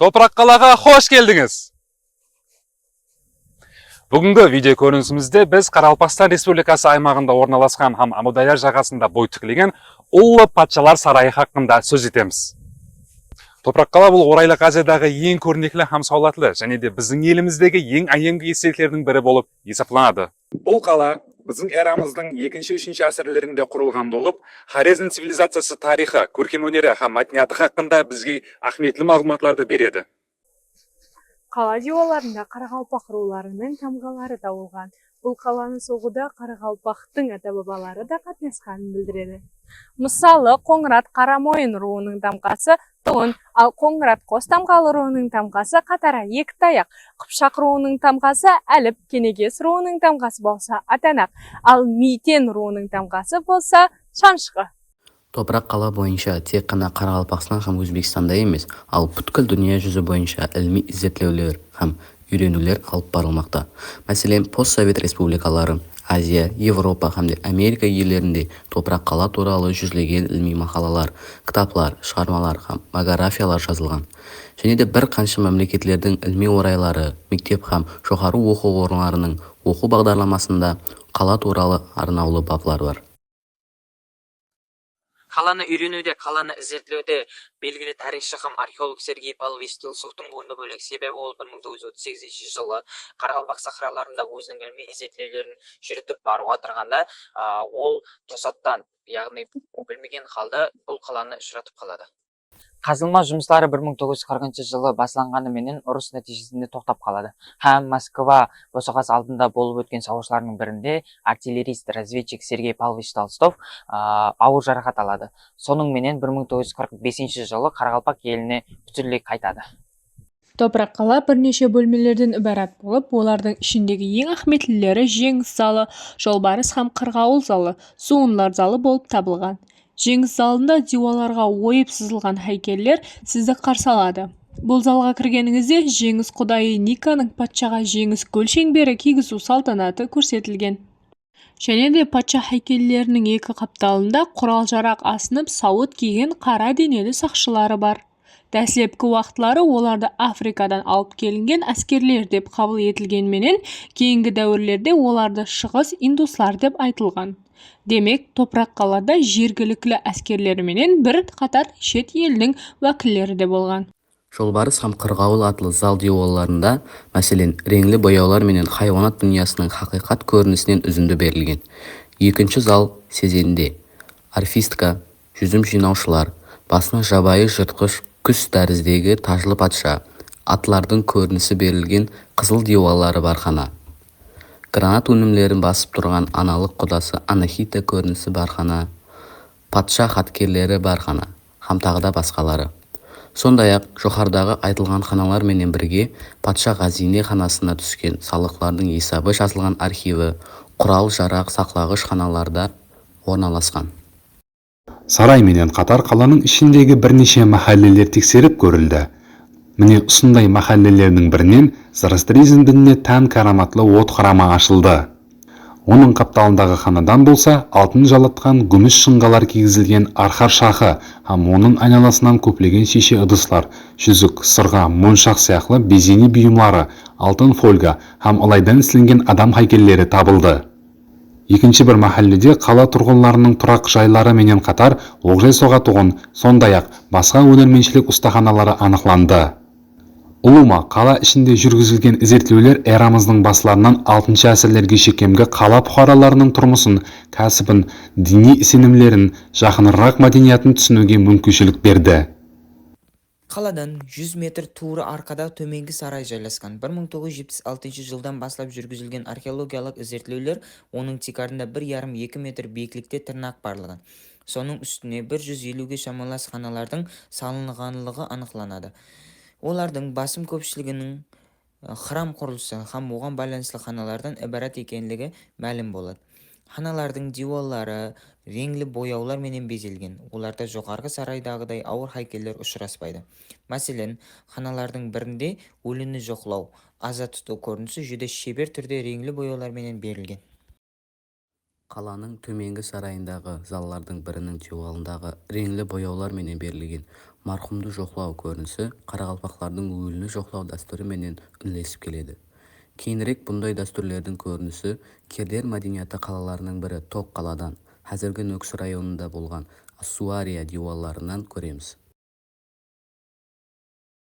Toprak Қалаға hoş geldiniz. Бүгінгі видео көрінісімізде біз Қарақалпақстан Республикасы аймағында орналасқан һәм Амудайар жағасында бой тігілген ұлы патшалар сарайы хақында сөз етеміз. Топрақ Қала бұл орайлық Азиядағы ең көрнекті һәм саулатлы және де біздің еліміздегі ең әйемгі естеліктердің бірі болып есептелінеді. Бұл қала біздің эрамыздың 2-3 ғасырларында құрылған болып, Хорезм цивилизациясы тарихы, көркемөнері һәм мәдениеті хақында бізге ахметлі мағлұматларды береді. Қала диуаларында Қарақалпақ руларының тамғалары да болған. Бұл қаланы соғуда Қарақалпақтың ата-бабалары да қатынасқанын білдіреді. Мысалы, Қоңырат Қарамойын руының тамғасы Тұғын, ал Қоңырат Қос тамғалы руының тамғасы Қатара Ектаяқ, Қыпшақ руының тамғасы Әліп, Кенегес руының тамғасы болса Атанақ, ал Митен руының тамғасы болса Шаншқы. Топрақ қала бойынша тек қана Қарақалпақстан һәм Өзбекстанда емес, ал бүткіл дүние жүзі бойынша ilmi іздеулер һәм үйренулер алып барылмақта. Мәселен, постсовет республикалары, Азия, Европа һәм Америка елдерінде топрақ қала туралы жүзлеген ilmi мақалалар, кітаплар, шығармалар һәм монографиялар жазылған. Және де бір қанша мемлекеттердің ilmi орайлары, мектеп һәм жоғары оқу орындарының оқу бағдарламасында қала туралы арнаулы баптар бар. Қаланы үйренуде, қаланы іздеуде белгілі тарихшы һәм археолог Сергей Павлович Толстовтың орны бөлек. Себебі ол 1938 жылы Қарақалпақ сахраларында өзінің ilmi іздеулерін жүргізіп баруға тұрғанда, ол тосаттан, яғни білмеген халда бұл қаланы ұшыратып қалады. Қазылма жұмыстары 1940 жылы басыланғанымен ұрыс нәтижесінде тоқтап қалады. Һәм Москва босағасы алдында болып өткен соғыстардың бірінде артиллерист, разведчик Сергей Павлович Толстов ауыр жарақат алады. Соның менен 1945 жылы Қарақалпақ еліне бүтінлей қайтады. Топрақ қала бірнеше бөлмелерден ібарат болып, олардың ішіндегі ең ахметлілері жеңіс залы, жолбарыс һәм қырғауыл залы, суынлар залы болып табылған. Жеңіс залында диуаларға ойып сызылған хайкеллер сізді қарсы алады. Бұл залға кіргеніңізде жеңіс құдайы Никаның патшаға жеңіс гүл шеңбері кигізу салтанаты көрсетілген. Және де патша хайкеллерінің екі қапталында құрал-жарақ асынып сауыт киген қара денелі сақшылары бар. Дәслепкі уақытлары оларды Африкадан алып келінген әскерлер деп қабыл етілгенменен, кейінгі дәуірлерде оларды шығыс индустар деп айтылған. Демек, топрақ қалада жергілікті әскерлерменен бір қатар шет елдің уәкілдері де болған. Жолбарыс һәм қырғауыл атлы зал диуаларында, мәселен, реңлі бояулар менен хайуанат дүниясының хақиқат көрінісінен үзінді берілген. Екінші зал сезенде арфистка, жүзім жинаушылар, басына жабайы жыртқыш күс тәріздегі тажлы патша, атлардың көрінісі берілген қызыл диуалары бархана. Гранат өнімлерін басып тұрған аналық құдасы Анахита көрінісі бархана, патша хаткерлері бархана, һәм тағы да басқалары. Сондай-ақ жоғарыдағы айтылған ханалар менен бірге патша ғазине ханасына түскен салықтардың есабы жазылған архиві, құрал-жарақ сақлағыш ханаларда орналасқан. Сарай менен қатар қаланың ішіндегі бірнеше махаллелер тексеріп көрілді. Міне ұсындай махаллелердің бірінен Зороастризм дініне тән караматлы от храмы ашылды. Оның қапталындағы ханадан болса, алтын жалатқан күміс шыңғалар кигізілген архар шахы һәм оның айналасынан көплеген шеше ыдыслар, жүзік, сырға, моншақ сияқты безени бұйымлары, алтын фольга һәм ылайдан ісленген адам хайкеллері табылды. Екінші бір махалледе қала тұрғындарының тұрақ жайлары менен қатар оқжай соғатұғын, сондай-ақ басқа өнерменшілік ұстаханалары анықланды. Ұлыма қала ішінде жүргізілген іздеулер эрамыздың басыларынан 6 ғасырлерге шекемгі қала бұқараларының тұрмысын, кәсібін, діни сенімлерін, жақынырақ мәдениетін түсінуге мүмкіншілік берді. Қаладан 100 метр тура арқада төменгі сарай жайласқан. 1976 жылдан бастап жүргізілген археологиялық іздеулер оның текарында 1,5-2 метр биіктікте тырнақ барлығы. Соның үстіне 150-ге шамалас ханалардың салынғанлығы анықланады. Олардың басым көпшілігінің храм құрылысы һәм оған байланысты ханалардан ібарат екенлігі мәлім болады. Ханалардың диуаллары реңлі бояулар менен безелген. Оларда жоғарғы сарайдағыдай ауыр хайкеллер ұшыраспайды. Мәселен, ханалардың бірінде өліні жоқлау, аза тұту көрінісі жүде шебер түрде реңлі бояулар менен берілген. Қаланың төменгі сарайындағы заллардың бірінің теуалындағы реңлі бояулар менен берілген марқұмды жоқлау көрінісі қарақалпақтардың өліні жоқлау дәстүрі менен үнлесіп келеді. Кейінірек бұндай дәстүрлердің көрінісі керлер мәдениеті қалаларының бірі Тоқ қаладан, қазіргі Нүкіс районында болған Ассуария диуалларынан көреміз.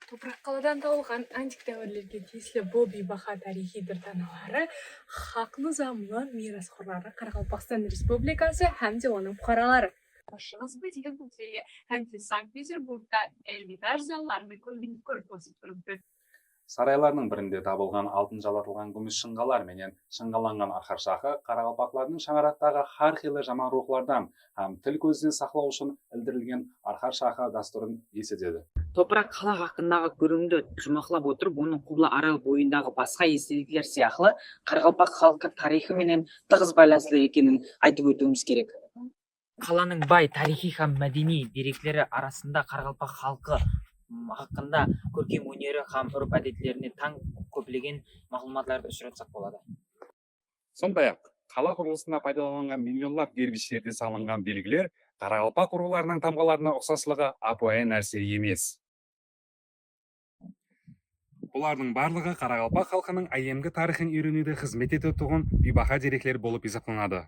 Топырақ қаладан табылған антик дәуірлерге тиесілі бұл бейбақа тарихи діртаналары хақ нызамы мирасқорлары Қарақалпақстан Республикасы һәм де оның бұқаралары. Шығыс Музейі һәм де Санкт-Петербургта Эрмитаж залларының көріп тұрды. Сарайларның бірінде табылған алтын жалатылған күміс шыңғалар менен шыңғаланған арқар шақы Қарақалпақлардың шаңыраттағы har xil жаман рухлардан һәм тіл көзден сақлау үшін ілдірілген арқар шақы дәстүрін есетеді. Топырақ қала хақындағы көрімді жұмақлап отырып, оның Құбыла арал бойындағы басқа естеліктер сияқты Қарақалпақ халқы тарихы менен тығыз байланысты екенін айтып өтуіміз керек. Қаланың бай тарихи һәм мәдени деректері арасында Қарақалпақ халқы хақында көркем өнері һәм үрп әдеттеріне таң көптеген мағлұматларды ұшыратсақ болады. Сондай-ақ, қала құрылысына пайдаланылған миллионлап гербичтерде салынған белгілер Қарақалпақ руларының тамғаларына ұқсаслығы апайы нәрсе емес. Бұлардың барлығы Қарақалпақ халқының айемгі тарихын үйренуде қызмет етіп тұрған бейбақа деректер болып есептелінеді.